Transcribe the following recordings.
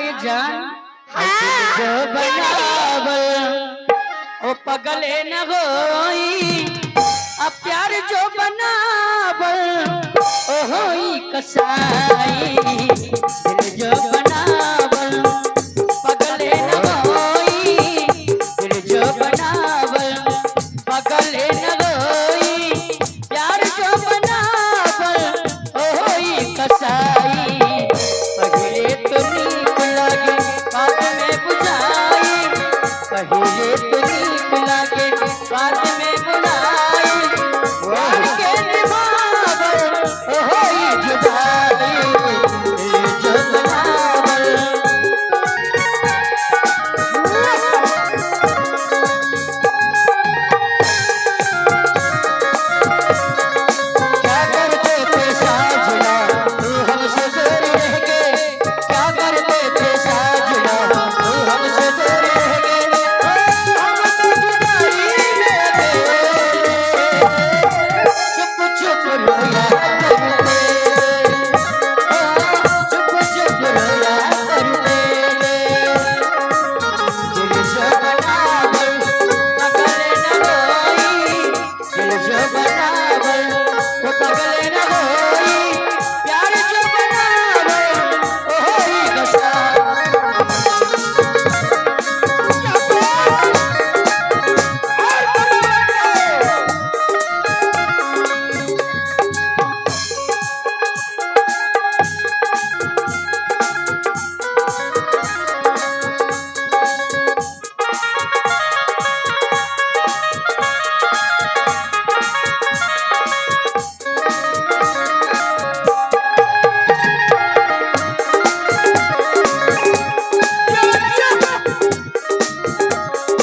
ये जान जो बनावल ओ पगले न होई अब प्यार जो बनावल ओ होई कसाई दिल जो बनावल पगले न होई दिल जो बनावल पगले न होई प्यार जो बनावल ओ होई कसाई पहले तो नीक लगे बाद में बुझाई पहले तो नीक लगे बाद में बुझाई प्यार के निभावल ओ होई जुदाई दिल जो बनावल क्या करते थे साजना तू हमसे दूर रह गए क्या करते थे साजना तू हमसे दूर रह गए हम तो जुदाई में गए चुप चुप रोया करते चुप चुप रोया करते दिल जो बनावल पगले न होई दिल जो बनावल वो पगले न होई प्यार जो बनावल ओ होई कसाई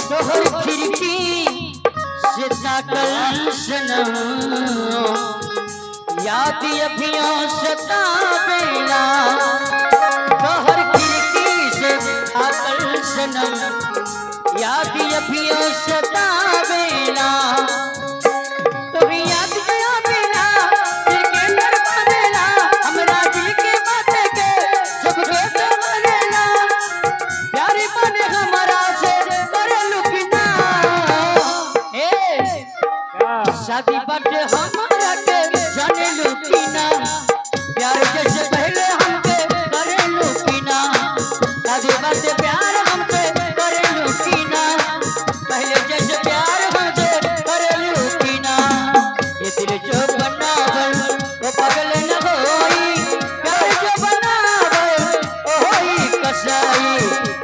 तोहर खिड़की से ताकल सनम याद अभियों सतावेला तोहर खिड़की से ताकल सनम याद अभियों सतावेला तोही याद गया बेला दिल के दरवाजेला हमरा दिल के बात के जब रोज मरेला प्यारे बने हमारा से करे लुकिना ए शादी बाटे हमारा के जाने लुकिना प्यार जैसे पहले हमके करे लुकिना शादी बाटे प्यार हमसे करे लुकिना पहले जैसे प्यार हमसे करे लुकिना ये दिल जो बनावल वो पगले न होई प्यार जो बनावल ओ होई कसाई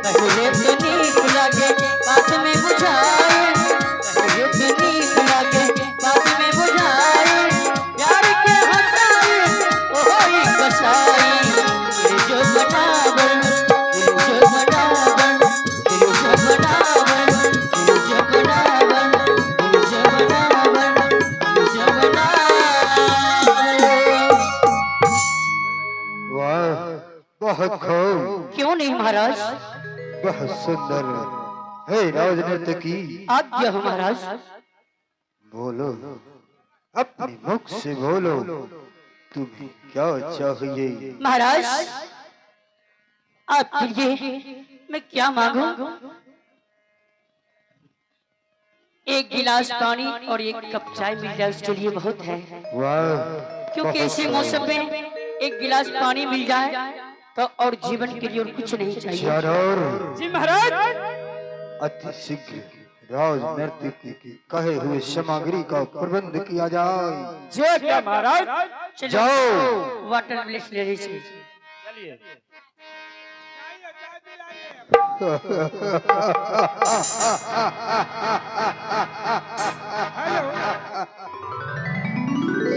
पहले तो नीक लगे बाद में बुझाई पहले तो नीक लगे बाद में बुझाई प्यार के हंसाई ओ होई कसाई दिल जो बनावल दिल जो बनावल दिल जो बनावल दिल जो बनावल दिल जो बनावल दिल जो बनावल वाह बहुत खूब क्यों नहीं महाराज बहुत सुंदर है राज नर्तकी आज्ञा हो महाराज बोलो अपने मुख से बोलो तुम्हें क्या चाहिए महाराज आपके लिए मैं क्या मांगू एक गिलास पानी और एक कप चाय मिल जाए उसके लिए बहुत है वाह क्योंकि ऐसे मौसम में एक गिलास पानी मिल जाए तो और जीवन के लिए और कुछ नहीं चाहिए चारों जी महाराज अति शीघ्र राज नर्तकी की कहे हुए सामग्री का प्रबंध किया जाए जो क्या महाराज जाओ वाटर ब्लेस ले लीजिए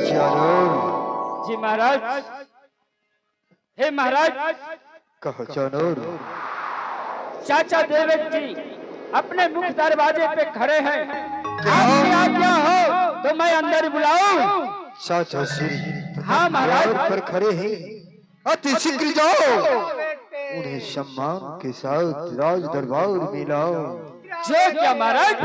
चारों जी महाराज हे महाराज कहो चारों चाचा देवेश जी अपने मुख्य दरवाजे पे खड़े हैं आपकी आज्ञा हो तो मैं अंदर बुलाऊं चाचा श्री हाँ महाराज पर खड़े हैं अति शीघ्र जाओ उन्हें सम्मान के साथ राज दरबार में लाओ जो क्या महाराज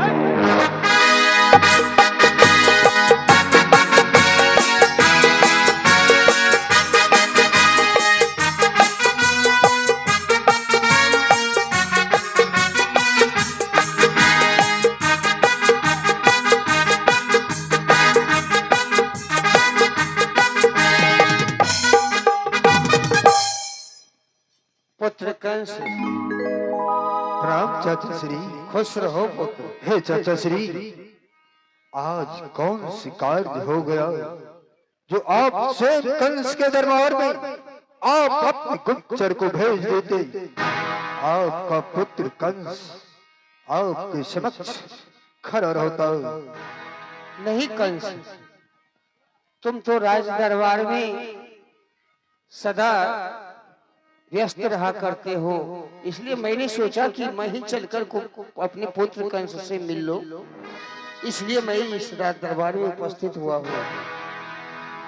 पुत्र कंस, प्रणाम चाचा श्री। खुश रहो पुत्र। हे चाचा श्री, आज कौन सी कार्य हो गया जो आप स्वयं कंस के दरबार में आप अपने गुप्तचर को भेज देते? आपका पुत्र कंस आपके समक्ष खड़ा रहता। नहीं कंस, तुम तो राज दरबार में सदा व्यस्त रहा करते हो, इसलिए मैंने सोचा कि मैं ही चलकर को अपने पुत्र कंस से मिल लो, इसलिए मैं इस राज दरबार में उपस्थित हुआ हूँ।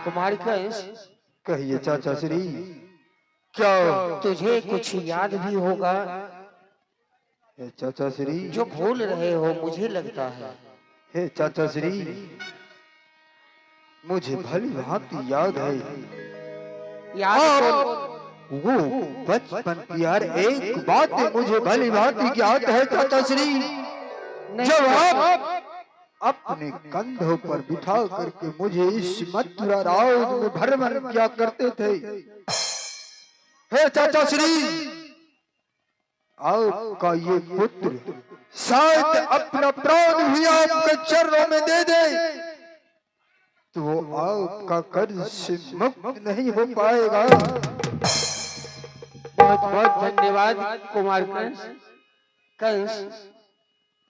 कुमार कंस, कहिए चाचा श्री, क्या तुझे कुछ याद भी होगा हे चाचा श्री? जो भूल रहे हो मुझे लगता है। हे चाचा श्री, मुझे भली भांति याद है। याद तो वो बचपन की हर एक बात मुझे भली भांति याद है चाचा श्री। जब आप अपने कंधों पर बिठा करके मुझे इस मथुरा राज में भ्रमण किया करते थे। हे चाचा श्री, आपका ये पुत्र शायद अपना प्राण भी आपके चरणों में दे दे तो वो आपका कर्ज से मुक्त नहीं हो पाएगा। बहुत बहुत धन्यवाद कुमार कंस। कंस,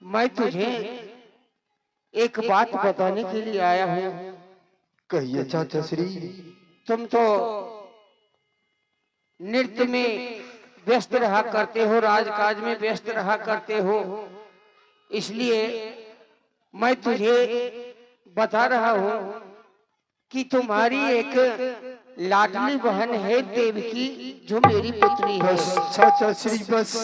मैं तुझे एक बात बताने के लिए आया हूँ। कहिए चाचा श्री। तुम तो नृत्य में व्यस्त रहा करते हो, राजकाज में व्यस्त रहा करते हो, इसलिए मैं तुझे बता रहा हूँ कि तुम्हारी एक लाडली बहन है देवकी, जो मेरी पुत्री है। बस चाचा श्री, बस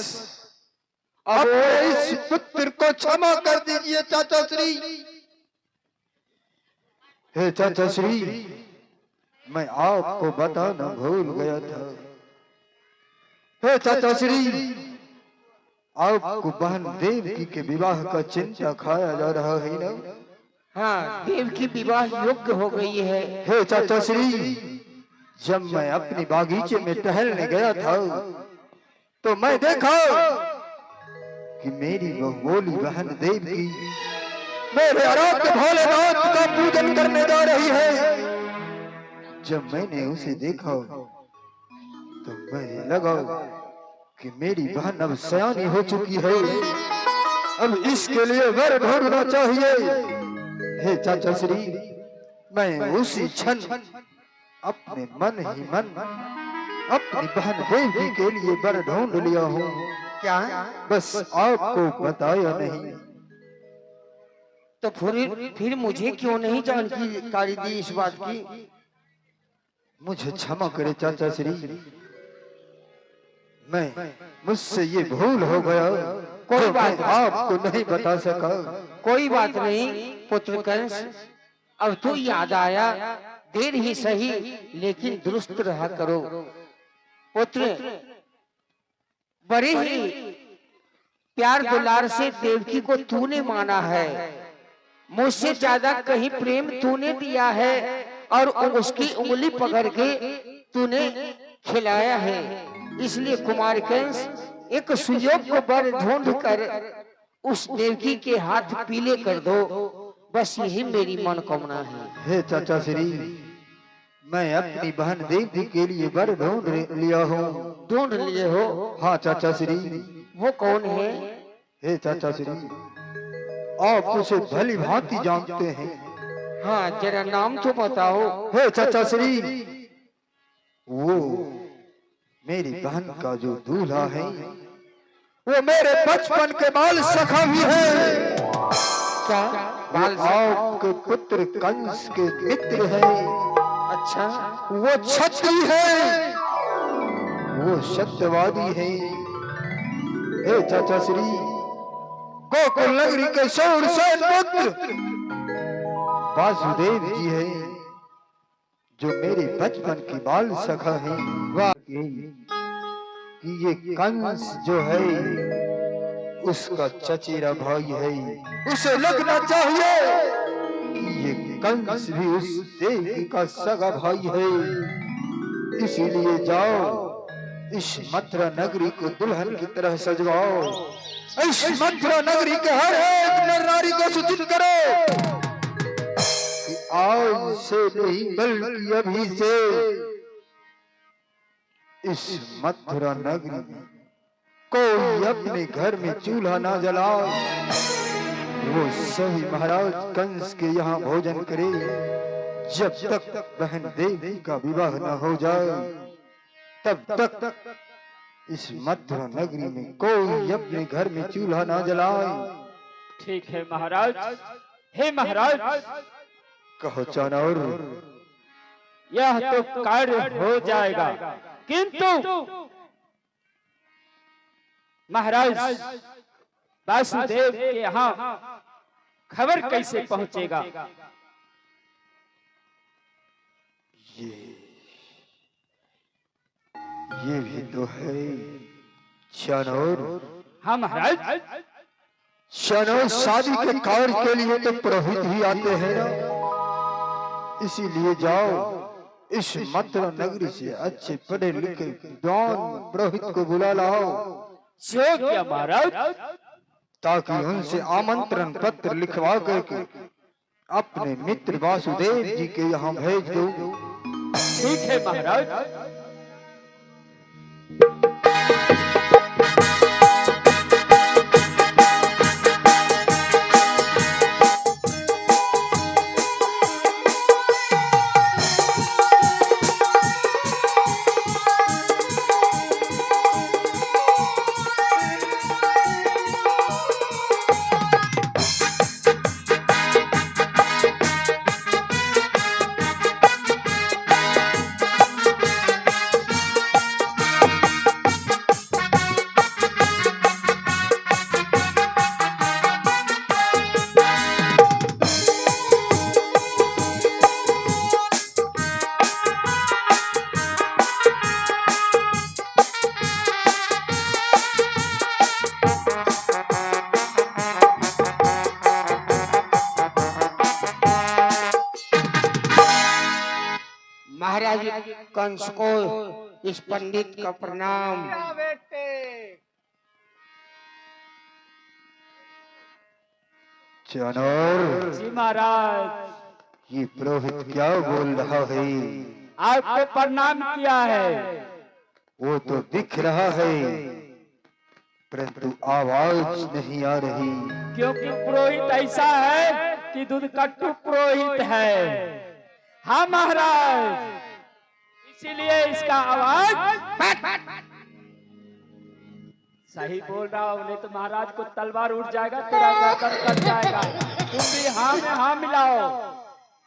अब इस पुत्र को क्षमा कर दीजिए चाचा श्री। हे चाचा श्री, मैं आपको बताना भूल गया था। हे चाचा श्री, आपको बहन देवकी के विवाह का चिंता खाया जा रहा है ना? हाँ, देवकी विवाह योग्य हो गई है। हे चाचा श्री, जब मैं अपनी बागीचे में टहलने गया था तो मैं देखा कि मेरी वो भोली बहन देवकी मेरे आराध्य भोलेनाथ का पूजन करने जा रही है। जब मैंने उसे देखा तो मुझे लगा कि मेरी बहन अब सयानी हो चुकी है, अब इसके लिए वर ढूंढना चाहिए। हे चाचा श्री, मैं उसी क्षण अपने मन ही मन अपनी बहन देवकी के लिए वर ढूंढ लिया हूँ। क्या? बस आपको बताया नहीं। तो फिर मुझे क्यों नहीं जानकारी दी इस बात की? मुझे क्षमा करे चाचा श्री, मुझसे ये भूल हो गया। कोई बात आपको नहीं बता सका। कोई बात नहीं पुत्र कंस, अब तो याद आया, देर ही सही लेकिन दुरुस्त रहा करो। पुत्र, बड़े ही प्यार दुलार से देवकी को तूने माना है, मुझसे ज्यादा कहीं प्रेम तूने दिया है और उसकी उंगली पकड़ के तूने खिलाया है। इसलिए कुमार कंस, एक सुयोग को वर ढूंढ कर उस देवकी के हाथ पीले कर दो, बस यही मेरी मनोकामना है। हे चाचा श्री, मैं अपनी बहन देवकी के लिए वर ढूंढ लिया हूँ। ढूंढ लिए हो? हाँ चाचा श्री। वो कौन है? हे चाचा श्री, आप उसे भली भांति जानते हैं। हाँ, जरा नाम तो बताओ। हे चाचा श्री, वो मेरी बहन का जो दूल्हा है वो मेरे बचपन के बाल सखा भी है। क्या? बाल आपके पुत्र कंस के मित्र है। अच्छा, वो क्षत्रिय है, वो सत्यवादी है। हे चाचा श्री, गोकुल नगरी के शूरसेन पुत्र वासुदेव जी है, जो मेरे बचपन की बाल सखा है। वाह कि ये कंस जो है उसका चचेरा भाई है, उसे लगना चाहिए कि ये कंस भी उस देवी का सगा भाई है। इसीलिए जाओ इस मथुरा नगरी को दुल्हन की तरह सजवाओ। इस मथुरा नगरी के हर एक नर नारी को सूचित करो कि आज से नहीं बल्कि अभी से इस मथुरा नगरी में कोई अपने घर में चूल्हा ना जलाए। वो सभी महाराज कंस के यहाँ भोजन करे जब तक बहन देवी का विवाह न हो जाए। तब तक इस मथुरा नगरी में कोई अपने घर में चूल्हा ना जलाए। ठीक है महाराज। हे महाराज, कहो चाणूर। यह तो कार्य हो जाएगा, किंतु महाराज वासुदेव के यहाँ खबर कैसे पहुंचेगा? ये भी तो है चाणूर। हाँ महाराज। चाणूर, शादी के कार्य के लिए तो पुरोहित ही आते हैं ना, इसीलिए जाओ इस मथुरा नगरी से अच्छे पढ़े लिखे विद्वान पुरोहित को बुला लाओ। सो क्या महाराज? ताकि उनसे आमंत्रण पत्र लिखवा करके अपने मित्र वासुदेव जी के यहाँ भेज दो। ठीक है महाराज। महाराज कंस को इस पंडित का प्रणाम। चाणूर, जी महाराज। ये पुरोहित क्या बोल रहा है? आपको प्रणाम किया है। वो तो दिख रहा है परंतु आवाज नहीं आ रही। क्योंकि पुरोहित ऐसा है कि दूध कट्टू पुरोहित है। हाँ महाराज, इसीलिए इसका आवाज सही बोल रहा हूँ, नहीं तो महाराज को तलवार उठ जाएगा, तेरा गर्दन कट जाएगा। तुम भी हाँ में हाँ मिलाओ।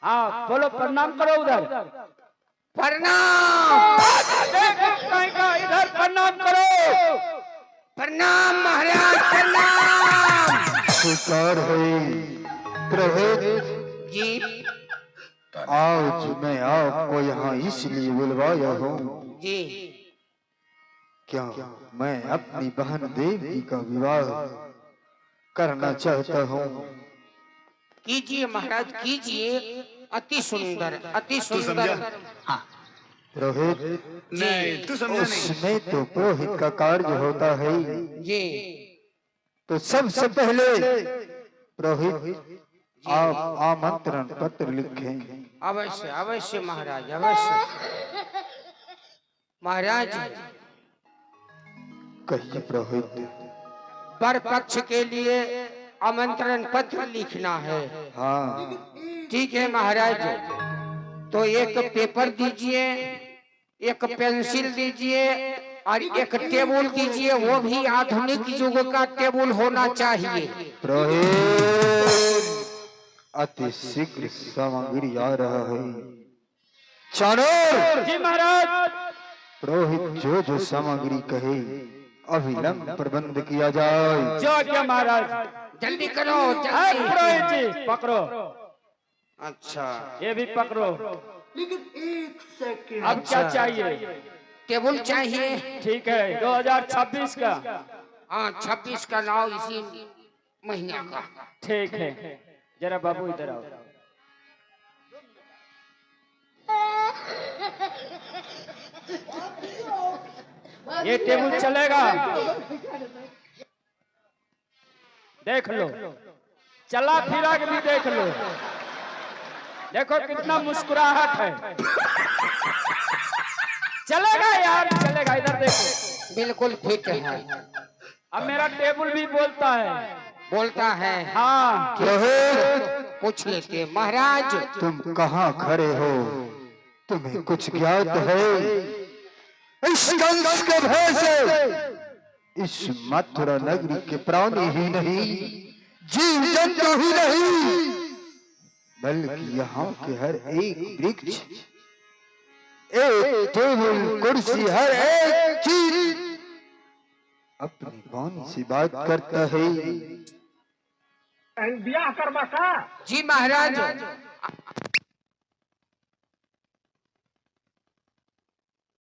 हाँ बोलो, प्रणाम करो उधर। प्रणाम। कहीं का इधर प्रणाम करो। प्रणाम महाराज, प्रणाम। स्वीकार है पुरोहित जी आज मैं आपको यहाँ इसलिए बुलवाया हूँ। जी क्या मैं अपनी बहन देवी का विवाह करना चाहता हूँ। कीजिए महाराज, कीजिए। अति सुंदर, अति सुंदर। पुरोहित, नहीं तू समझा नहीं। उसमें तो पुरोहित का कार्य होता है। जी तो सबसे पहले पुरोहित आप आमंत्रण पत्र लिखें। अवश्य अवश्य महाराज, अवश्य। महाराज कहिए पुरोहित। वर पक्ष के लिए आमंत्रण पत्र लिखना है। हाँ ठीक है महाराज। तो एक पेपर दीजिए, एक पेंसिल दीजिए और एक टेबल दीजिए। वो भी आधुनिक युग का टेबल होना चाहिए। पुरोहित अति शीघ्र सामग्री आ रहा है। चाणूर, जी महाराज। पुरोहित जो जो सामग्री कहे अविलंब प्रबंध किया जाए। जो क्या महाराज। जल्दी करो, हाँ, जल्दी। पुरोहित जी पकड़ो। अच्छा, ये भी पकड़ो। लेकिन एक सेकंड। अब क्या चाहिए? टेबल चाहिए। ठीक है, 2026 का। हाँ 26 का लाओ, इसी महीने का। ठीक है, जरा बाबू इधर आओ। ये टेबल चलेगा, देख लो, चला फिरा के भी देख लो, देखो कितना मुस्कुराहट है। चलेगा यार, चलेगा, इधर देखो, बिल्कुल फिट है। अब मेरा टेबल भी बोलता है। बोलता है। हाँ, पूछ लेते महाराज, तुम कहाँ खड़े हो? तुम्हें कुछ ज्ञात है? इस कंस के भय से इस मथुरा नगरी के प्राणी ही नहीं, जीव जंतु ही नहीं, बल्कि यहाँ के हर एक वृक्ष, एक टेबल, कुर्सी, हर एक चीज अपनी वाणी से बात करता है। जी महाराज,